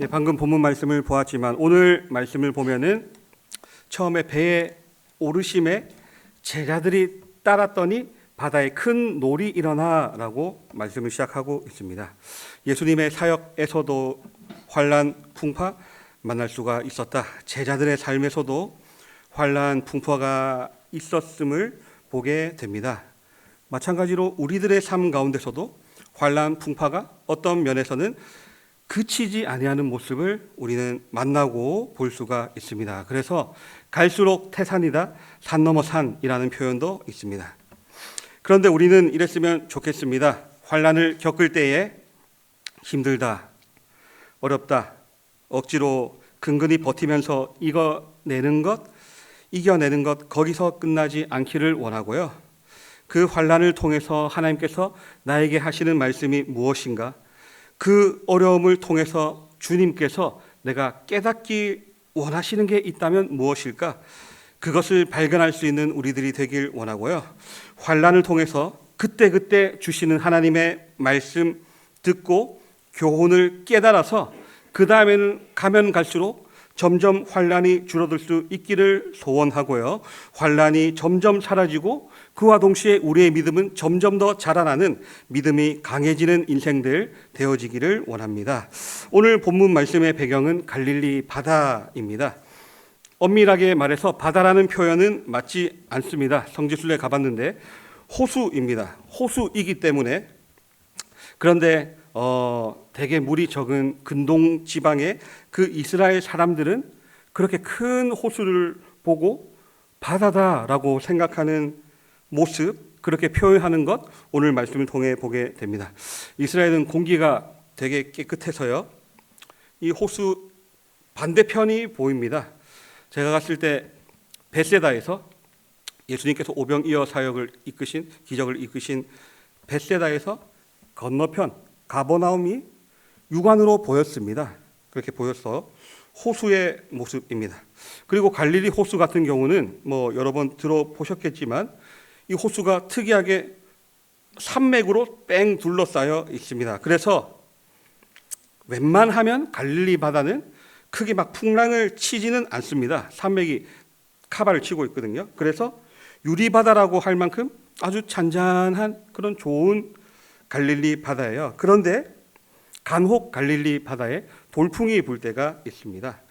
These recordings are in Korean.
방금 본문 말씀을 보았지만 오늘 말씀을 보면은 처음에 배에 오르심에 제자들이 따랐더니 바다에 큰 놀이 일어나라고 말씀을 시작하고 있습니다. 예수님의 사역에서도 환난 풍파 만날 수가 있었다. 제자들의 삶에서도 환난 풍파가 있었음을 보게 됩니다. 마찬가지로 우리들의 삶 가운데서도 환난 풍파가 어떤 면에서는 그치지 아니하는 모습을 우리는 만나고 볼 수가 있습니다. 그래서 갈수록 태산이다, 산 넘어 산이라는 표현도 있습니다. 그런데 우리는 이랬으면 좋겠습니다. 환난을 겪을 때에 힘들다, 어렵다, 억지로 근근히 버티면서 이겨내는 것 거기서 끝나지 않기를 원하고요. 그 환난을 통해서 하나님께서 나에게 하시는 말씀이 무엇인가? 그 어려움을 통해서 주님께서 내가 깨닫기 원하시는 게 있다면 무엇일까? 그것을 발견할 수 있는 우리들이 되길 원하고요. 환난을 통해서 그때그때 주시는 하나님의 말씀 듣고 교훈을 깨달아서 그 다음에는 가면 갈수록 점점 환난이 줄어들 수 있기를 소원하고요. 환난이 점점 사라지고 그와 동시에 우리의 믿음은 점점 더 자라나는 믿음이 강해지는 인생들 되어지기를 원합니다. 오늘 본문 말씀의 배경은 갈릴리 바다입니다. 엄밀하게 말해서 바다라는 표현은 맞지 않습니다. 성지순례 가봤는데 호수입니다. 호수이기 때문에. 그런데 되게 물이 적은 근동 지방의 그 이스라엘 사람들은 그렇게 큰 호수를 보고 바다다라고 생각하는 모습, 그렇게 표현하는 것 오늘 말씀을 통해 보게 됩니다. 이스라엘은 공기가 되게 깨끗해서요, 이 호수 반대편이 보입니다. 제가 갔을 때 벳세다에서 예수님께서 오병이어 사역을 이끄신, 기적을 이끄신 벳세다에서 건너편 가버나움이 육안으로 보였습니다. 그렇게 보여서 호수의 모습입니다. 그리고 갈릴리 호수 같은 경우는 여러 번 들어보셨겠지만 이 호수가 특이하게 산맥으로 뺑 둘러싸여 있습니다. 그래서 웬만하면 갈릴리 바다는 크게 막 풍랑을 치지는 않습니다. 산맥이 카바를 치고 있거든요. 그래서 유리바다라고 할 만큼 아주 잔잔한 그런 좋은 갈릴리 바다예요. 그런데 간혹 갈릴리 바다에 돌풍이 불 때가 있습니다.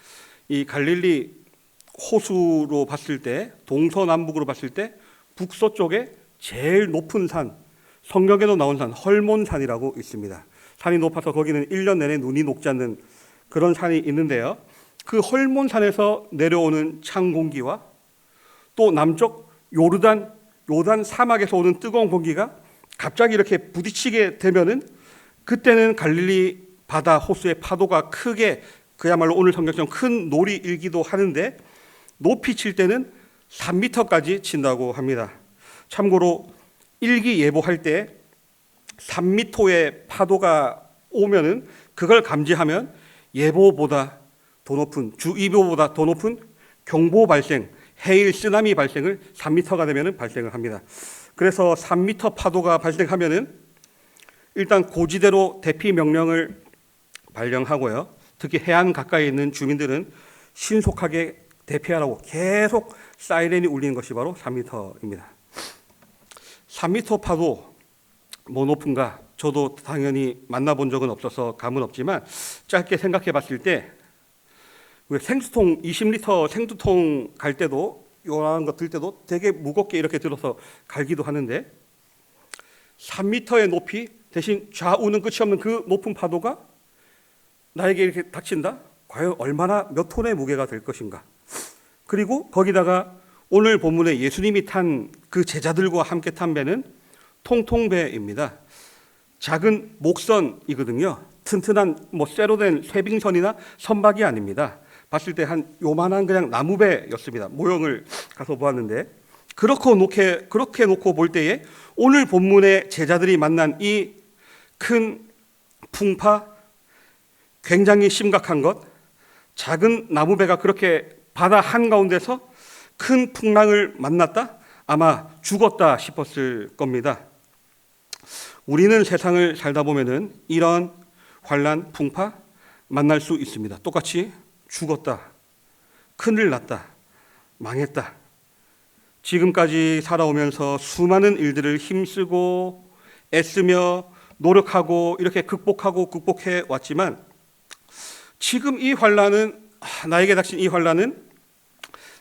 이 갈릴리 호수로 봤을 때, 동서남북으로 봤을 때 북서쪽에 제일 높은 산, 성경에도 나온 산, 헐몬산이라고 있습니다. 산이 높아서 거기는 1년 내내 눈이 녹지 않는 그런 산이 있는데요. 그 헐몬산에서 내려오는 찬 공기와 또 남쪽 요단 사막에서 오는 뜨거운 공기가 갑자기 이렇게 부딪히게 되면은 그때는 갈릴리 바다 호수의 파도가 크게, 그야말로 오늘 성경처럼 큰 놀이 일기도 하는데 높이 칠 때는 3m까지 친다고 합니다. 참고로 일기예보할 때 3m의 파도가 오면은 그걸 감지하면 예보보다 더 높은, 주의보보다 더 높은 경보 발생, 해일 쓰나미 발생을 3m가 되면은 발생을 합니다. 그래서 3m 파도가 발생하면은 일단 고지대로 대피 명령을 발령하고요. 특히 해안 가까이 있는 주민들은 신속하게 대피하라고 계속 사이렌이 울리는 것이 바로 3m입니다. 3m 파도 높은가? 저도 당연히 만나본 적은 없어서 감은 없지만 짧게 생각해 봤을 때 생수통 20리터 생수통 갈 때도 요란한 거 들 때도 되게 무겁게 이렇게 들어서 갈기도 하는데 3m의 높이 대신 좌우는 끝이 없는 그 높은 파도가 나에게 이렇게 닥친다? 과연 얼마나 몇 톤의 무게가 될 것인가? 그리고 거기다가 오늘 본문에 예수님이 탄 그 제자들과 함께 탄 배는 통통배입니다. 작은 목선이거든요. 튼튼한 쇠로 된 쇠빙선이나 선박이 아닙니다. 봤을 때 한 요만한 그냥 나무배였습니다. 모형을 가서 보았는데 그렇게 놓고 볼 때에 오늘 본문의 제자들이 만난 이 큰 풍파, 굉장히 심각한 것, 작은 나무배가 그렇게 바다 한가운데서 큰 풍랑을 만났다? 아마 죽었다 싶었을 겁니다. 우리는 세상을 살다 보면은 이런 환난, 풍파 만날 수 있습니다. 똑같이 죽었다, 큰일 났다, 망했다. 지금까지 살아오면서 수많은 일들을 힘쓰고 애쓰며 노력하고 이렇게 극복해 왔지만 지금 이 환난은, 나에게 닥친 이 환난은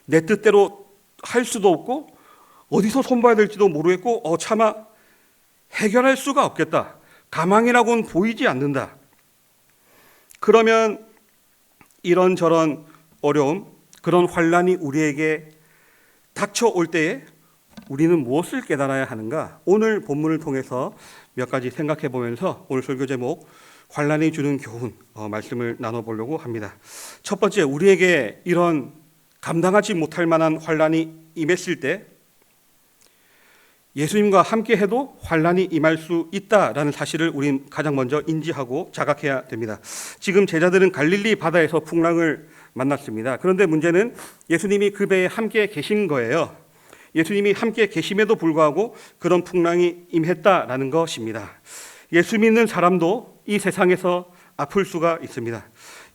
내 뜻대로 할 수도 없고 어디서 손봐야 될지도 모르겠고 차마 해결할 수가 없겠다, 가망이라고는 보이지 않는다. 그러면 이런저런 어려움, 그런 환난이 우리에게 닥쳐올 때에 우리는 무엇을 깨달아야 하는가? 오늘 본문을 통해서 몇 가지 생각해 보면서 오늘 설교 제목 환난이 주는 교훈 말씀을 나눠보려고 합니다. 첫 번째, 우리에게 이런 감당하지 못할 만한 환난이 임했을 때 예수님과 함께 해도 환난이 임할 수 있다라는 사실을 우린 가장 먼저 인지하고 자각해야 됩니다. 지금 제자들은 갈릴리 바다에서 풍랑을 만났습니다. 그런데 문제는 예수님이 그 배에 함께 계신 거예요. 예수님이 함께 계심에도 불구하고 그런 풍랑이 임했다라는 것입니다. 예수 믿는 사람도 이 세상에서 아플 수가 있습니다.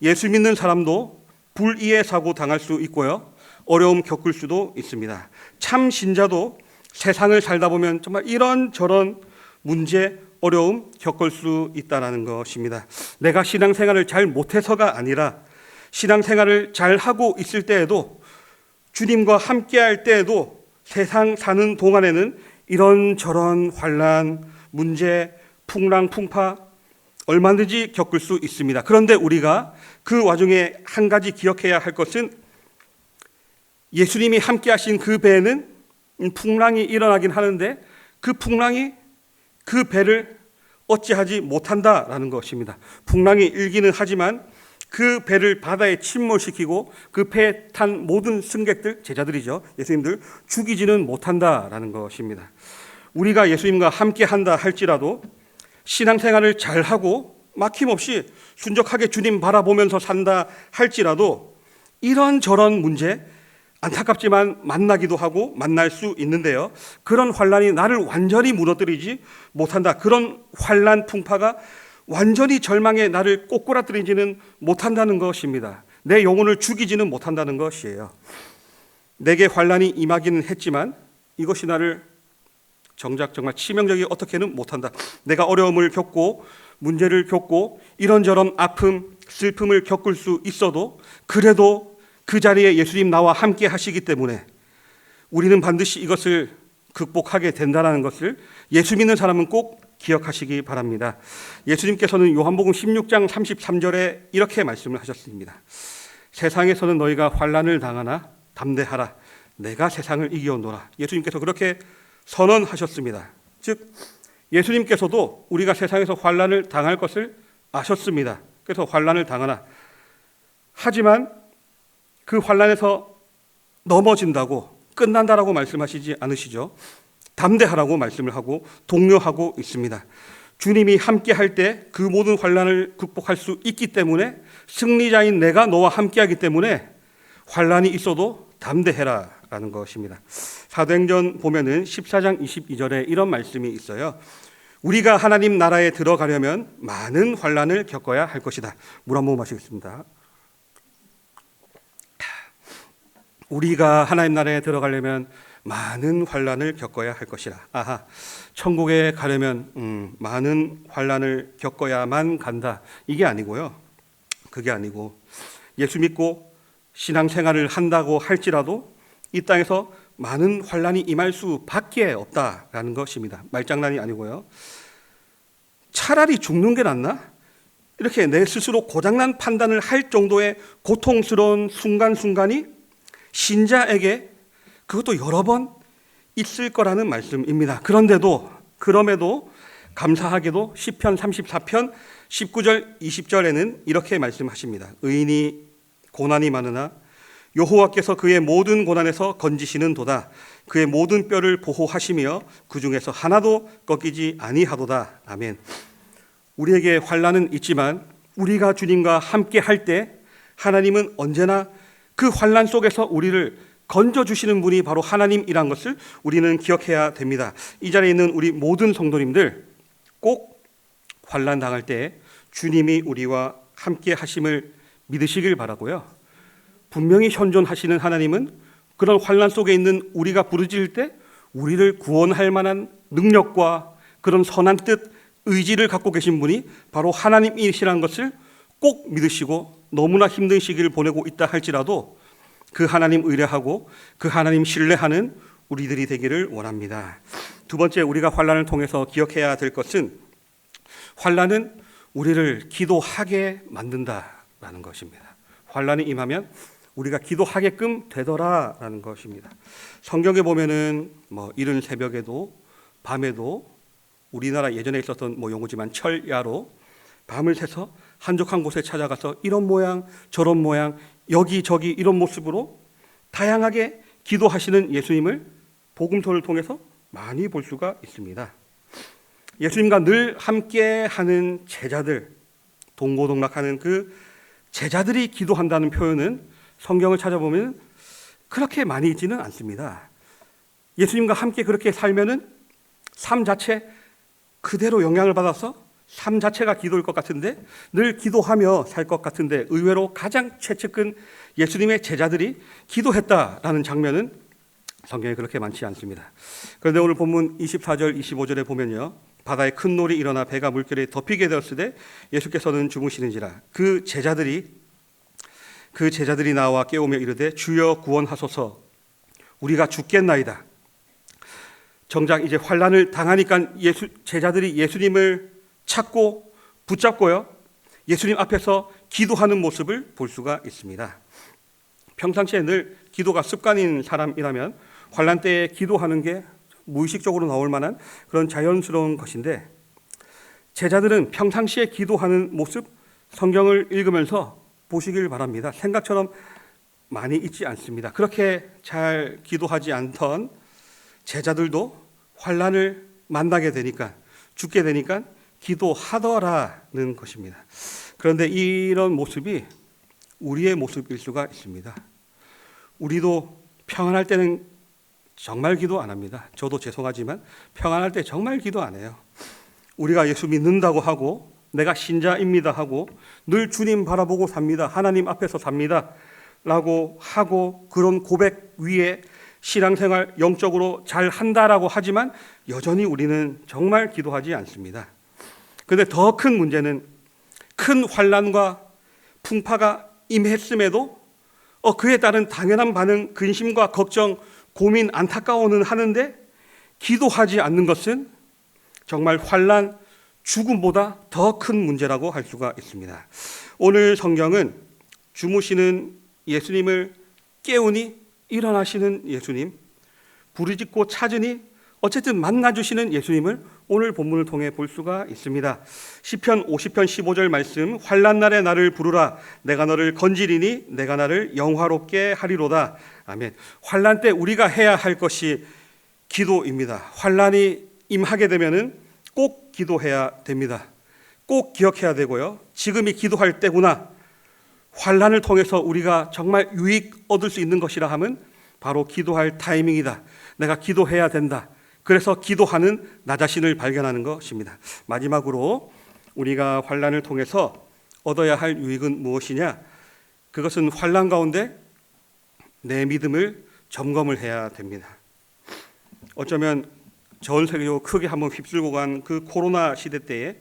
예수 믿는 사람도 불의의 사고 당할 수 있고요, 어려움 겪을 수도 있습니다. 참 신자도 세상을 살다 보면 정말 이런저런 문제, 어려움 겪을 수 있다는 것입니다. 내가 신앙생활을 잘 못해서가 아니라 신앙생활을 잘 하고 있을 때에도, 주님과 함께할 때에도 세상 사는 동안에는 이런저런 환난, 문제, 풍랑, 풍파 얼마든지 겪을 수 있습니다. 그런데 우리가 그 와중에 한 가지 기억해야 할 것은 예수님이 함께하신 그 배에는 풍랑이 일어나긴 하는데 그 풍랑이 그 배를 어찌하지 못한다라는 것입니다. 풍랑이 일기는 하지만 그 배를 바다에 침몰시키고 그 배에 탄 모든 승객들, 제자들이죠, 예수님들, 죽이지는 못한다라는 것입니다. 우리가 예수님과 함께 한다 할지라도 신앙생활을 잘하고 막힘없이 순적하게 주님 바라보면서 산다 할지라도 이런저런 문제, 안타깝지만 만나기도 하고 만날 수 있는데요, 그런 환난이 나를 완전히 무너뜨리지 못한다. 그런 환난 풍파가 완전히 절망에 나를 꼬꾸라뜨리지는 못한다는 것입니다. 내 영혼을 죽이지는 못한다는 것이에요. 내게 환난이 임하기는 했지만 이것이 나를 정작 정말 치명적이 어떻게는 못한다. 내가 어려움을 겪고 문제를 겪고 이런저런 아픔, 슬픔을 겪을 수 있어도 그래도 그 자리에 예수님 나와 함께 하시기 때문에 우리는 반드시 이것을 극복하게 된다는 것을 예수 믿는 사람은 꼭 기억하시기 바랍니다. 예수님께서는 요한복음 16장 33절에 이렇게 말씀을 하셨습니다. 세상에서는 너희가 환난을 당하나 담대하라, 내가 세상을 이기었노라. 예수님께서 그렇게 선언하셨습니다. 즉 예수님께서도 우리가 세상에서 환난을 당할 것을 아셨습니다. 그래서 환난을 당하나, 하지만 그 환난에서 넘어진다고 끝난다라고 말씀하시지 않으시죠. 담대하라고 말씀을 하고 독려하고 있습니다. 주님이 함께 할 때 그 모든 환난을 극복할 수 있기 때문에, 승리자인 내가 너와 함께하기 때문에 환난이 있어도 담대해라 라는 것입니다. 사도행전 보면은 14장 22절에 이런 말씀이 있어요. 우리가 하나님 나라에 들어가려면 많은 환난을 겪어야 할 것이다. 물 한 모금 마시겠습니다. 우리가 하나님 나라에 들어가려면 많은 환난을 겪어야 할 것이라. 아하, 천국에 가려면 많은 환난을 겪어야만 간다. 이게 아니고요. 그게 아니고 예수 믿고 신앙생활을 한다고 할지라도 이 땅에서 많은 환난이 임할 수밖에 없다라는 것입니다. 말장난이 아니고요. 차라리 죽는 게 낫나? 이렇게 내 스스로 고장난 판단을 할 정도의 고통스러운 순간순간이 신자에게 그것도 여러 번 있을 거라는 말씀입니다. 그럼에도 감사하게도 시편 34편 19절 20절에는 이렇게 말씀하십니다. 의인이 고난이 많으나 여호와께서 그의 모든 고난에서 건지시는 도다. 그의 모든 뼈를 보호하시며 그 중에서 하나도 꺾이지 아니하도다. 아멘. 우리에게 환난은 있지만 우리가 주님과 함께 할 때 하나님은 언제나 그 환난 속에서 우리를 건져주시는 분이 바로 하나님이란 것을 우리는 기억해야 됩니다. 이 자리에 있는 우리 모든 성도님들 꼭 환난 당할 때 주님이 우리와 함께 하심을 믿으시길 바라고요. 분명히 현존하시는 하나님은 그런 환난 속에 있는 우리가 부르짖을 때 우리를 구원할 만한 능력과 그런 선한 뜻, 의지를 갖고 계신 분이 바로 하나님이시라는 것을 꼭 믿으시고, 너무나 힘든 시기를 보내고 있다 할지라도 그 하나님 의뢰하고 그 하나님 신뢰하는 우리들이 되기를 원합니다. 두 번째, 우리가 환난을 통해서 기억해야 될 것은 환난은 우리를 기도하게 만든다라는 것입니다. 환난이 임하면 우리가 기도하게끔 되더라라는 것입니다. 성경에 보면은 이른 새벽에도 밤에도 우리나라 예전에 있었던 용어지만 철야로 밤을 새서 한적한 곳에 찾아가서 이런 모양 저런 모양 여기저기 이런 모습으로 다양하게 기도하시는 예수님을 복음서를 통해서 많이 볼 수가 있습니다. 예수님과 늘 함께하는 제자들, 동고동락하는 그 제자들이 기도한다는 표현은 성경을 찾아보면 그렇게 많이 있지는 않습니다. 예수님과 함께 그렇게 살면은 삶 자체 그대로 영향을 받아서 삶 자체가 기도일 것 같은데, 늘 기도하며 살 것 같은데, 의외로 가장 최측근 예수님의 제자들이 기도했다라는 장면은 성경에 그렇게 많지 않습니다. 그런데 오늘 본문 24절 25절에 보면요, 바다에 큰 놀이 일어나 배가 물결에 덮이게 되었을 때 예수께서는 주무시는지라 그 제자들이 나와 깨우며 이르되 주여 구원하소서 우리가 죽겠나이다. 정작 이제 환난을 당하니까 제자들이 예수님을 찾고 붙잡고요, 예수님 앞에서 기도하는 모습을 볼 수가 있습니다. 평상시에 늘 기도가 습관인 사람이라면 환난 때에 기도하는 게 무의식적으로 나올 만한 그런 자연스러운 것인데, 제자들은 평상시에 기도하는 모습 성경을 읽으면서 보시길 바랍니다. 생각처럼 많이 있지 않습니다. 그렇게 잘 기도하지 않던 제자들도 환난을 만나게 되니까, 죽게 되니까 기도하더라는 것입니다. 그런데 이런 모습이 우리의 모습일 수가 있습니다. 우리도 평안할 때는 정말 기도 안 합니다. 저도 죄송하지만 평안할 때 정말 기도 안 해요. 우리가 예수 믿는다고 하고 내가 신자입니다 하고 늘 주님 바라보고 삽니다, 하나님 앞에서 삽니다 라고 하고 그런 고백 위에 신앙생활 영적으로 잘 한다라고 하지만 여전히 우리는 정말 기도하지 않습니다. 그런데 더 큰 문제는 큰 환난과 풍파가 임했음에도 그에 따른 당연한 반응, 근심과 걱정, 고민, 안타까워는 하는데 기도하지 않는 것은 정말 환난, 죽음보다 더 큰 문제라고 할 수가 있습니다. 오늘 성경은 주무시는 예수님을 깨우니 일어나시는 예수님, 부르짖고 찾으니 어쨌든 만나주시는 예수님을 오늘 본문을 통해 볼 수가 있습니다. 시편 50편 15절 말씀, 환난 날에 나를 부르라 내가 너를 건지리니 내가 나를 영화롭게 하리로다. 아멘. 환난 때 우리가 해야 할 것이 기도입니다. 환난이 임하게 되면은 꼭 기도해야 됩니다. 꼭 기억해야 되고요, 지금이 기도할 때구나, 환난을 통해서 우리가 정말 유익 얻을 수 있는 것이라 하면 바로 기도할 타이밍이다, 내가 기도해야 된다. 그래서 기도하는 나 자신을 발견하는 것입니다. 마지막으로 우리가 환난을 통해서 얻어야 할 유익은 무엇이냐? 그것은 환난 가운데 내 믿음을 점검을 해야 됩니다. 어쩌면 전 세계적으로 크게 한번 휩쓸고 간 그 코로나 시대 때에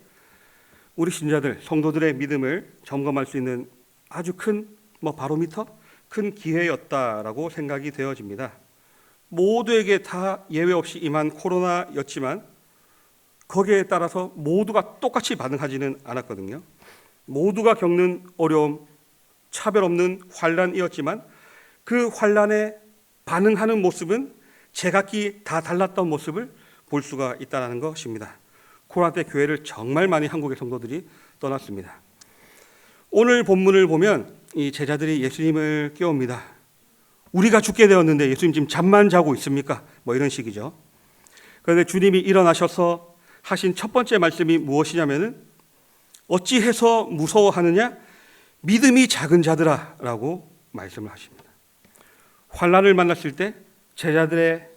우리 신자들, 성도들의 믿음을 점검할 수 있는 아주 큰 바로미터, 큰 기회였다라고 생각이 되어집니다. 모두에게 다 예외 없이 임한 코로나였지만 거기에 따라서 모두가 똑같이 반응하지는 않았거든요. 모두가 겪는 어려움, 차별 없는 환난이었지만 그 환난에 반응하는 모습은 제각기 다 달랐던 모습을 볼 수가 있다는 것입니다. 코로나 때 교회를 정말 많이 한국의 성도들이 떠났습니다. 오늘 본문을 보면 이 제자들이 예수님을 깨웁니다. 우리가 죽게 되었는데 예수님 지금 잠만 자고 있습니까? 이런 식이죠. 그런데 주님이 일어나셔서 하신 첫 번째 말씀이 무엇이냐면은 어찌해서 무서워하느냐? 믿음이 작은 자들아 라고 말씀을 하십니다. 환난을 만났을 때 제자들의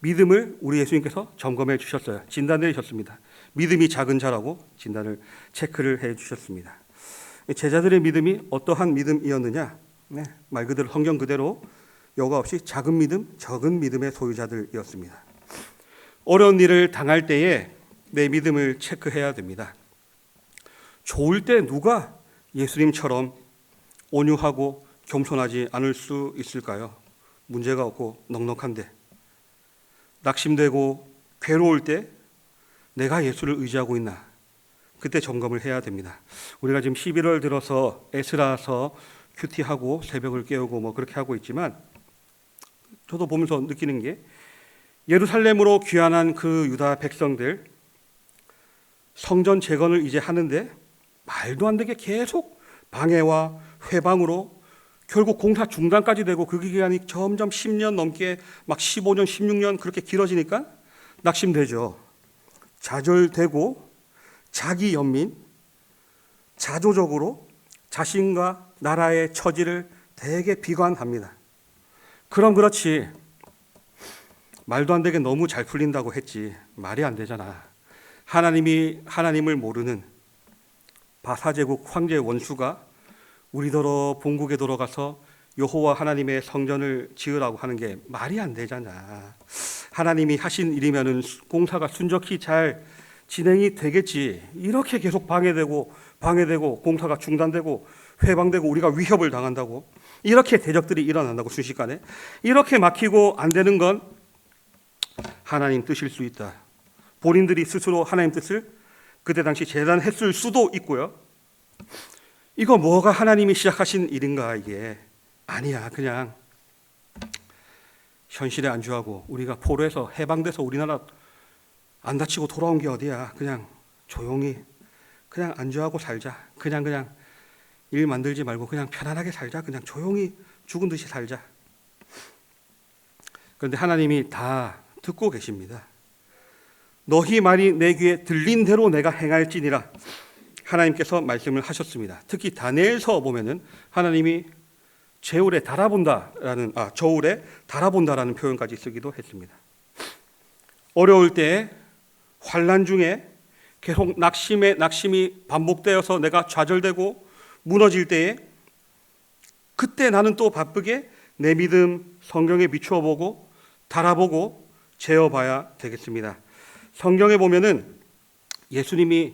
믿음을 우리 예수님께서 점검해 주셨어요. 진단을 해주셨습니다. 믿음이 작은 자라고 진단을 체크를 해 주셨습니다. 제자들의 믿음이 어떠한 믿음이었느냐? 네, 말 그대로 성경 그대로 여과 없이 작은 믿음, 적은 믿음의 소유자들이었습니다. 어려운 일을 당할 때에 내 믿음을 체크해야 됩니다. 좋을 때 누가 예수님처럼 온유하고 겸손하지 않을 수 있을까요? 문제가 없고 넉넉한데. 낙심되고 괴로울 때 내가 예수를 의지하고 있나? 그때 점검을 해야 됩니다. 우리가 지금 11월 들어서 에스라서 큐티하고 새벽을 깨우고 뭐 그렇게 하고 있지만 저도 보면서 느끼는 게 예루살렘으로 귀환한 그 유다 백성들 성전 재건을 이제 하는데 말도 안 되게 계속 방해와 회방으로 결국 공사 중단까지 되고 그 기간이 점점 10년 넘게 막 15년, 16년 그렇게 길어지니까 낙심되죠. 좌절되고 자기 연민, 자조적으로 자신과 나라의 처지를 되게 비관합니다. 그럼 그렇지. 말도 안 되게 너무 잘 풀린다고 했지. 말이 안 되잖아. 하나님을 모르는 바사제국 황제 원수가 우리더러 본국에 들어가서 여호와 하나님의 성전을 지으라고 하는 게 말이 안 되잖아. 하나님이 하신 일이면은 공사가 순적히 잘 진행이 되겠지. 이렇게 계속 방해되고 공사가 중단되고 회방되고 우리가 위협을 당한다고 이렇게 대적들이 일어난다고 순식간에 이렇게 막히고 안 되는 건 하나님 뜻일 수 있다. 본인들이 스스로 하나님 뜻을 그때 당시 재단했을 수도 있고요. 이거 뭐가 하나님이 시작하신 일인가 이게 아니야. 그냥 현실에 안주하고 우리가 포로에서 해방돼서 우리나라 안 다치고 돌아온 게 어디야. 그냥 조용히 그냥 안주하고 살자. 그냥 일 만들지 말고 그냥 편안하게 살자. 그냥 조용히 죽은 듯이 살자. 그런데 하나님이 다 듣고 계십니다. 너희 말이 내 귀에 들린 대로 내가 행할지니라. 하나님께서 말씀을 하셨습니다. 특히 다니엘서 보면은 하나님이 저울에 달아본다라는 표현까지 쓰기도 했습니다. 어려울 때 환난 중에 계속 낙심이 반복되어서 내가 좌절되고 무너질 때에 그때 나는 또 바쁘게 내 믿음 성경에 비추어 보고 달아보고 재어봐야 되겠습니다. 성경에 보면은 예수님이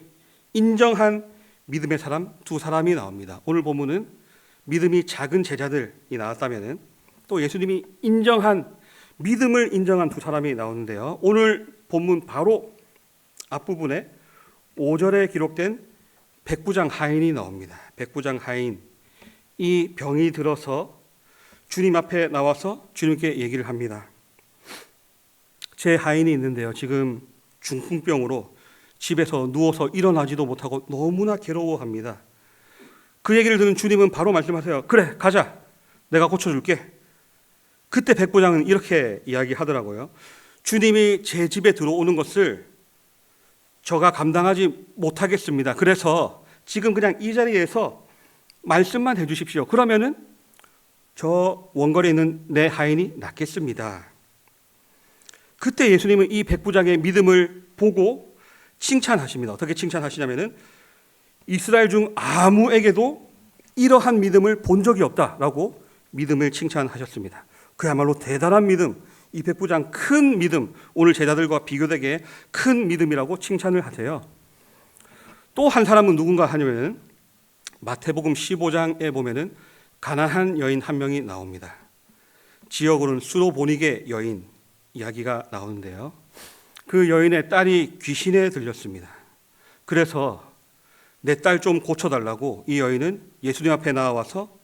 인정한 믿음의 사람 두 사람이 나옵니다. 오늘 본문은 믿음이 작은 제자들이 나왔다면은 또 예수님이 믿음을 인정한 두 사람이 나오는데요. 오늘 본문 바로 앞부분에 5절에 기록된 백부장 하인이 나옵니다. 백부장 하인, 이 병이 들어서 주님 앞에 나와서 주님께 얘기를 합니다. 제 하인이 있는데요. 지금 중풍병으로 집에서 누워서 일어나지도 못하고 너무나 괴로워합니다. 그 얘기를 듣는 주님은 바로 말씀하세요. 그래, 가자. 내가 고쳐줄게. 그때 백부장은 이렇게 이야기하더라고요. 주님이 제 집에 들어오는 것을 저가 감당하지 못하겠습니다. 그래서 지금 그냥 이 자리에서 말씀만 해주십시오. 그러면은 저 원거리에 있는 내 하인이 낫겠습니다. 그때 예수님은 이 백부장의 믿음을 보고 칭찬하십니다. 어떻게 칭찬하시냐면은 이스라엘 중 아무에게도 이러한 믿음을 본 적이 없다라고 믿음을 칭찬하셨습니다. 그야말로 대단한 믿음, 이 백부장 큰 믿음, 오늘 제자들과 비교되게 큰 믿음이라고 칭찬을 하세요. 또 한 사람은 누군가 하냐면 마태복음 15장에 보면은 가난한 여인 한 명이 나옵니다. 지역으로는 수로보니게 여인 이야기가 나오는데요. 그 여인의 딸이 귀신에 들렸습니다. 그래서 내 딸 좀 고쳐달라고 이 여인은 예수님 앞에 나와서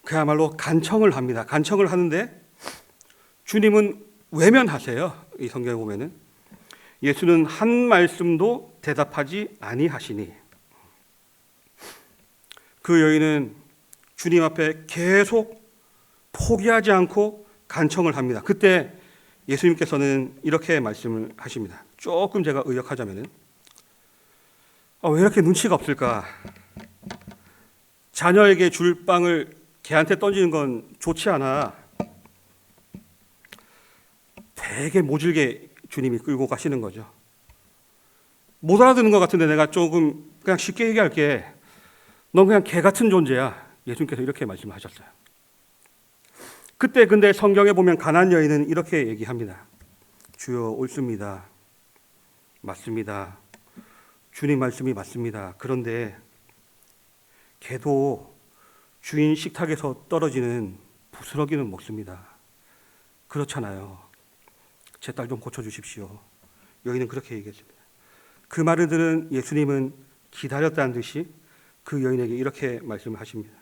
그야말로 간청을 합니다. 간청을 하는데 주님은 외면하세요. 이 성경에 보면은 예수는 한 말씀도 대답하지 아니하시니 그 여인은 주님 앞에 계속 포기하지 않고 간청을 합니다. 그때 예수님께서는 이렇게 말씀을 하십니다. 조금 제가 의역하자면은 왜 이렇게 눈치가 없을까? 자녀에게 줄 빵을 개한테 던지는 건 좋지 않아. 되게 모질게 주님이 끌고 가시는 거죠. 못 알아듣는 것 같은데 내가 조금 그냥 쉽게 얘기할게. 넌 그냥 개 같은 존재야. 예수님께서 이렇게 말씀하셨어요. 그때 근데 성경에 보면 가나안 여인은 이렇게 얘기합니다. 주여 옳습니다. 맞습니다. 주님 말씀이 맞습니다. 그런데 개도 주인 식탁에서 떨어지는 부스러기는 먹습니다. 그렇잖아요. 제 딸 좀 고쳐주십시오. 여인은 그렇게 얘기했습니다. 그 말을 들은 예수님은 기다렸다는 듯이 그 여인에게 이렇게 말씀하십니다.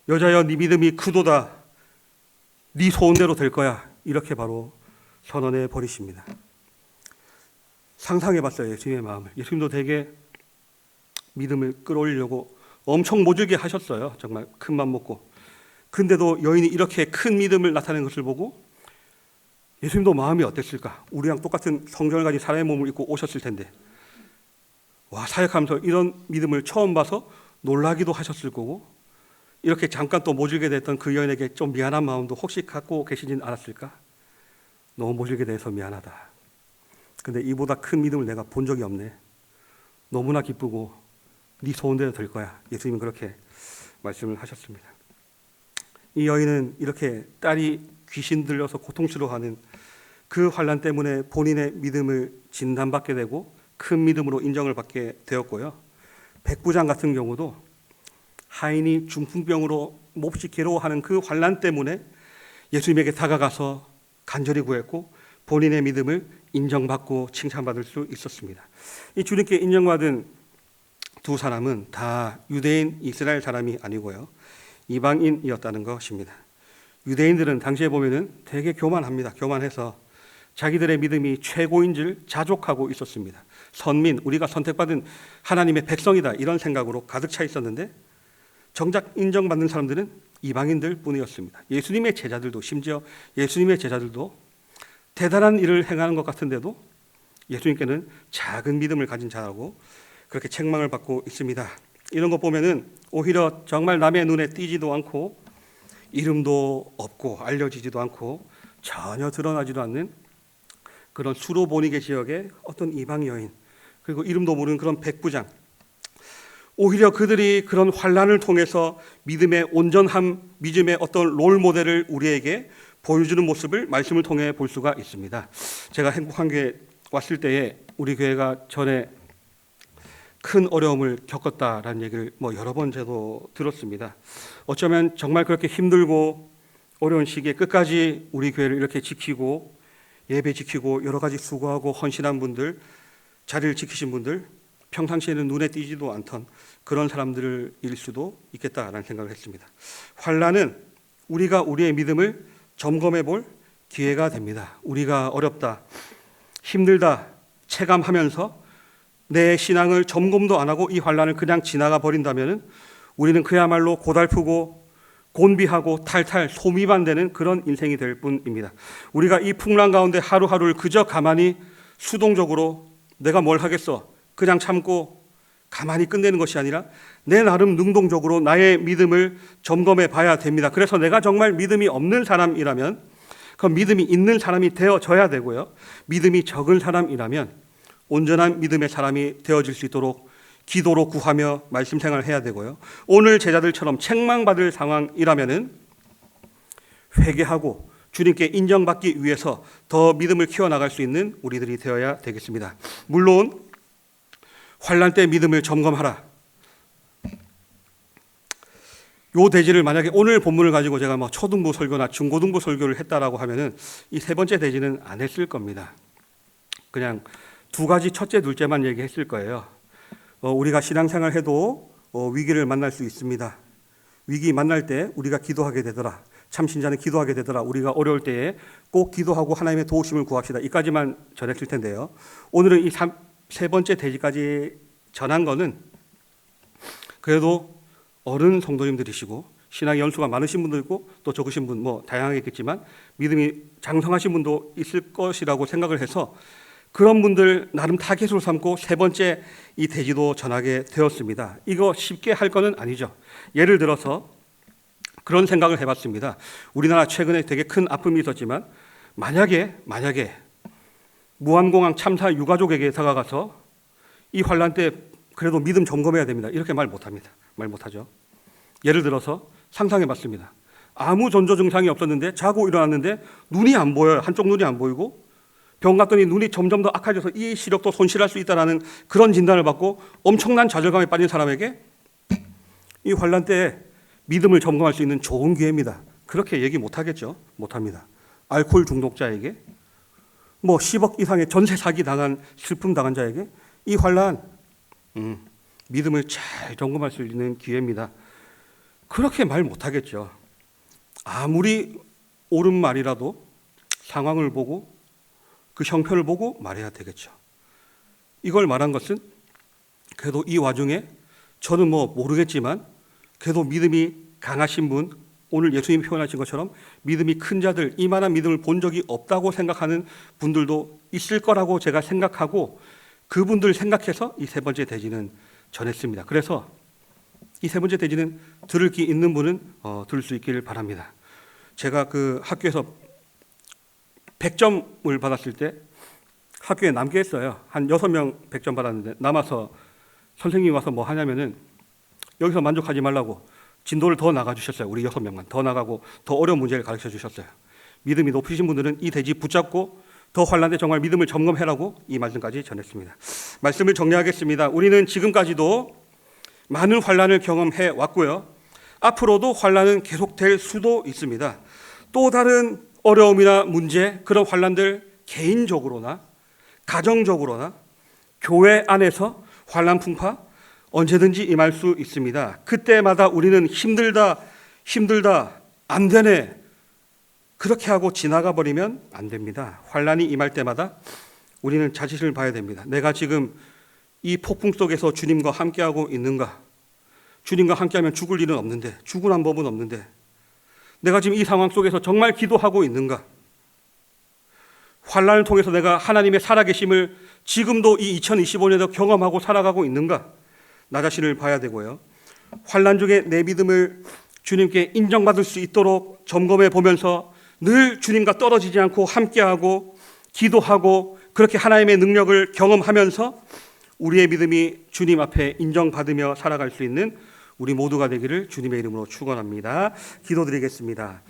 여자여, 네 믿음이 크도다. 네 소원대로 될 거야. 이렇게 바로 선언해 버리십니다. 상상해봤어요, 예수님의 마음을. 예수님도 되게 믿음을 끌어올리려고 엄청 모질게 하셨어요. 정말 큰 맘 먹고. 근데도 여인이 이렇게 큰 믿음을 나타내는 것을 보고 예수님도 마음이 어땠을까? 우리랑 똑같은 성경을 가진 사람의 몸을 입고 오셨을 텐데, 와, 사역하면서 이런 믿음을 처음 봐서 놀라기도 하셨을 거고, 이렇게 잠깐 또 모질게 됐던 그 여인에게 좀 미안한 마음도 혹시 갖고 계시진 않았을까? 너무 모질게 돼서 미안하다. 근데 이보다 큰 믿음을 내가 본 적이 없네. 너무나 기쁘고 네 소원대로 될 거야. 예수님은 그렇게 말씀을 하셨습니다. 이 여인은 이렇게 딸이 귀신 들려서 고통스러워하는 그 환난 때문에 본인의 믿음을 진단받게 되고 큰 믿음으로 인정을 받게 되었고요. 백부장 같은 경우도 하인이 중풍병으로 몹시 괴로워하는 그 환난 때문에 예수님에게 다가가서 간절히 구했고 본인의 믿음을 인정받고 칭찬받을 수 있었습니다. 이 주님께 인정받은 두 사람은 다 유대인 이스라엘 사람이 아니고요, 이방인이었다는 것입니다. 유대인들은 당시에 보면은 되게 교만합니다. 교만해서 자기들의 믿음이 최고인 줄 자족하고 있었습니다. 선민, 우리가 선택받은 하나님의 백성이다, 이런 생각으로 가득 차 있었는데 정작 인정받는 사람들은 이방인들 뿐이었습니다. 예수님의 제자들도, 심지어 예수님의 제자들도 대단한 일을 행하는 것 같은데도 예수님께는 작은 믿음을 가진 자라고 그렇게 책망을 받고 있습니다. 이런 것 보면은 오히려 정말 남의 눈에 띄지도 않고 이름도 없고 알려지지도 않고 전혀 드러나지도 않는 그런 수로보니게 지역의 어떤 이방 여인, 그리고 이름도 모르는 그런 백부장, 오히려 그들이 그런 환난을 통해서 믿음의 온전함, 믿음의 어떤 롤 모델을 우리에게 보여주는 모습을 말씀을 통해 볼 수가 있습니다. 제가 행복한 교회 왔을 때에 우리 교회가 전에 큰 어려움을 겪었다라는 얘기를 여러 번 저도 들었습니다. 어쩌면 정말 그렇게 힘들고 어려운 시기에 끝까지 우리 교회를 이렇게 지키고 예배 지키고 여러 가지 수고하고 헌신한 분들, 자리를 지키신 분들, 평상시에는 눈에 띄지도 않던 그런 사람들일 수도 있겠다라는 생각을 했습니다. 환난은 우리가 우리의 믿음을 점검해 볼 기회가 됩니다. 우리가 어렵다, 힘들다 체감하면서 내 신앙을 점검도 안 하고 이 환난을 그냥 지나가 버린다면 우리는 그야말로 고달프고 곤비하고 탈탈 소미만 되는 그런 인생이 될 뿐입니다. 우리가 이 풍랑 가운데 하루하루를 그저 가만히 수동적으로 내가 뭘 하겠어, 그냥 참고 가만히 끝내는 것이 아니라 내 나름 능동적으로 나의 믿음을 점검해 봐야 됩니다. 그래서 내가 정말 믿음이 없는 사람이라면 그 믿음이 있는 사람이 되어져야 되고요, 믿음이 적은 사람이라면 온전한 믿음의 사람이 되어질 수 있도록 기도로 구하며 말씀 생활을 해야 되고요, 오늘 제자들처럼 책망받을 상황이라면은 회개하고 주님께 인정받기 위해서 더 믿음을 키워나갈 수 있는 우리들이 되어야 되겠습니다. 물론 환난 때 믿음을 점검하라, 요 대지를 만약에 오늘 본문을 가지고 제가 초등부 설교나 중고등부 설교를 했다라고 하면은 이 세 번째 대지는 안 했을 겁니다. 그냥 두 가지 첫째, 둘째만 얘기했을 거예요. 우리가 신앙생활 해도 위기를 만날 수 있습니다. 위기 만날 때 우리가 기도하게 되더라. 참신자는 기도하게 되더라. 우리가 어려울 때에 꼭 기도하고 하나님의 도우심을 구합시다. 이까지만 전했을 텐데요. 오늘은 이 세 번째 대지까지 전한 거는 그래도 어른 성도님들이시고 신앙의 연수가 많으신 분도 있고 또 적으신 분 다양하겠지만 믿음이 장성하신 분도 있을 것이라고 생각을 해서 그런 분들 나름 타겟으로 삼고 세 번째 이 대지도 전하게 되었습니다. 이거 쉽게 할 거는 아니죠. 예를 들어서 그런 생각을 해봤습니다. 우리나라 최근에 되게 큰 아픔이 있었지만 만약에 무한공항 참사 유가족에게 다가가서 이 환난 때 그래도 믿음 점검해야 됩니다. 이렇게 말 못합니다. 말 못하죠. 예를 들어서 상상해봤습니다. 아무 전조 증상이 없었는데 자고 일어났는데 눈이 안 보여요. 한쪽 눈이 안 보이고 병 갔더니 눈이 점점 더 악화져서 이 시력도 손실할 수 있다는 그런 진단을 받고 엄청난 좌절감에 빠진 사람에게 이 환난 때에 믿음을 점검할 수 있는 좋은 기회입니다. 그렇게 얘기 못하겠죠? 못합니다. 알코올 중독자에게 10억 이상의 전세 사기 당한 슬픔 당한 자에게 이 환난 믿음을 잘 점검할 수 있는 기회입니다. 그렇게 말 못하겠죠. 아무리 옳은 말이라도 상황을 보고 그 형편을 보고 말해야 되겠죠. 이걸 말한 것은 그래도 이 와중에 저는 모르겠지만 그래도 믿음이 강하신 분, 오늘 예수님이 표현하신 것처럼 믿음이 큰 자들, 이만한 믿음을 본 적이 없다고 생각하는 분들도 있을 거라고 제가 생각하고 그분들 생각해서 이 세 번째 대지는 전했습니다. 그래서 이 세 번째 대지는 들을 기 있는 분은 들을 수 있기를 바랍니다. 제가 그 학교에서 100점을 받았을 때 학교에 남게 했어요. 한 6명 100점 받았는데 남아서 선생님이 와서 뭐 하냐면은 여기서 만족하지 말라고 진도를 더 나가주셨어요. 우리 6명만 더 나가고 더 어려운 문제를 가르쳐 주셨어요. 믿음이 높으신 분들은 이 대지 붙잡고 더 환난 때 정말 믿음을 점검해라고 이 말씀까지 전했습니다. 말씀을 정리하겠습니다. 우리는 지금까지도 많은 환난을 경험해 왔고요. 앞으로도 환난은 계속될 수도 있습니다. 또 다른 어려움이나 문제, 그런 환난들 개인적으로나 가정적으로나 교회 안에서 환난 풍파 언제든지 임할 수 있습니다. 그때마다 우리는 힘들다 안 되네 그렇게 하고 지나가 버리면 안 됩니다. 환난이 임할 때마다 우리는 자신을 봐야 됩니다. 내가 지금 이 폭풍 속에서 주님과 함께하고 있는가? 주님과 함께하면 죽을 일은 없는데, 죽으란 법은 없는데 내가 지금 이 상황 속에서 정말 기도하고 있는가? 환난을 통해서 내가 하나님의 살아계심을 지금도 이 2025년에도 경험하고 살아가고 있는가? 나 자신을 봐야 되고요. 환난 중에 내 믿음을 주님께 인정받을 수 있도록 점검해 보면서 늘 주님과 떨어지지 않고 함께하고 기도하고 그렇게 하나님의 능력을 경험하면서 우리의 믿음이 주님 앞에 인정받으며 살아갈 수 있는 우리 모두가 되기를 주님의 이름으로 축원합니다. 기도드리겠습니다.